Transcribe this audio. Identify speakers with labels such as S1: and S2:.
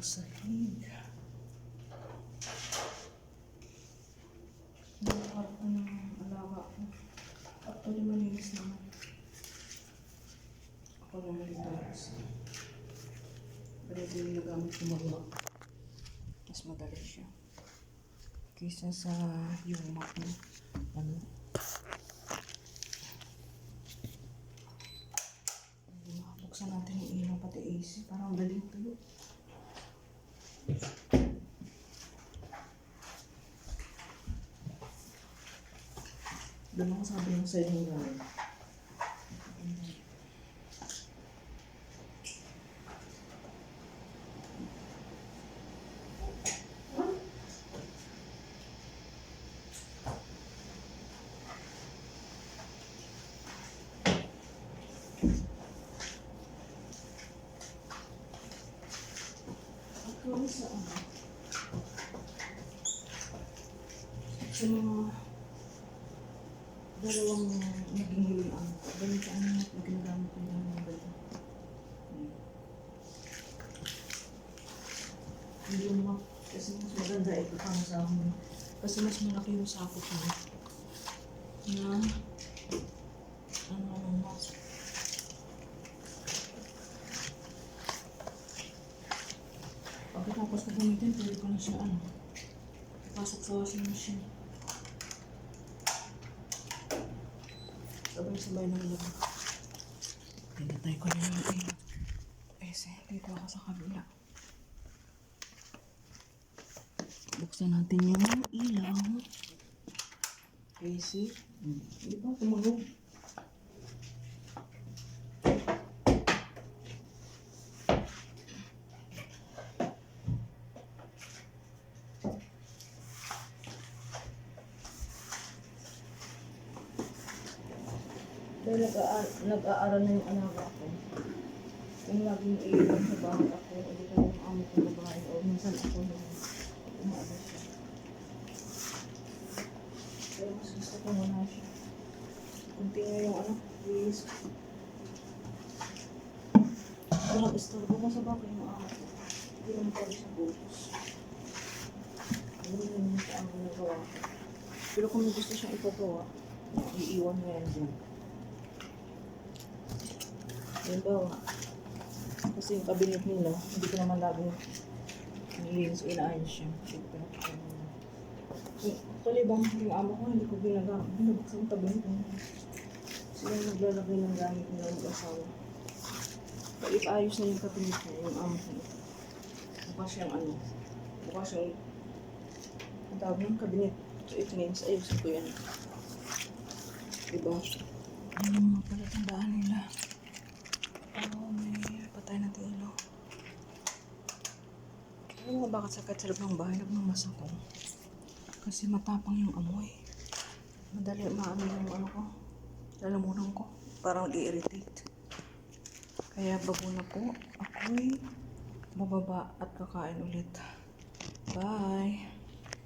S1: sahig. Yung kwarto ng alaga ko. Actually, malinis naman. Ako naman dito. Pero ito yung nagamit ko magawa. Mas madali siya. Kaysa sa yung map mo. Ano? Buksan natin yung ilaw pati AC. Parang daling tuyo. Doon ako sabi ng sa inyo gawin. Actually sa ano? Sa mga dalawang naging huling ano. Dahil sa ano natin ginagamit ko yung mga dito. Hindi mo kasi mas maganda ito pang sa akin. Kasi mas malaki yung sakot mo. Na ano mas. Pagkatapos ko gamitin, pwede ko na siya ano. Pasok sa washing machine. Sabay-sabay lang lang. Pinatay ko na yung ilaw. Kasi dito ako sa kabila. Buksan natin yung ilaw. Kasi, hindi pa tumunog. Dahil nag-aaral na yung anak ko. Yung laging iiwan sa bahay ako, hindi ka yung amo ko na bahay o minsan ako na umaalas siya. Pero mas gusto ko muna siya. Kunti nga yung ano, please. Walang istorbo ko sa bahay yung amo ko. Hindi naman pala siya butos. Hindi naman siya ang ginagawa ko. Pero kung gusto siyang ipagawa, iiwan mo yan dyan. Halimbawa, kasi yung cabinet nila, hindi ko naman laging nilinis o inaayos siya. Actually, bang yung amo ko, hindi ko binabuksan yung cabinet nila. Sila yung naglalagay ng gamit nila ng asawa. Pag ipaayos na yung cabinet niya, yung amo ko. Bukas yung ano, bukas yung ang tawag ng cabinet. So it means, ayusin ko yan. Diba? Ano mga palatandaan nila? Oh, may patay na ilaw. Alam mo bakit sakit sa loob ng bahay nagmamas ako? Kasi matapang yung amoy. Madali maano yung ano ko. Lalamunan ko. Parang i-irritate. Kaya bago na po, ako'y bababa at kakain ulit. Bye!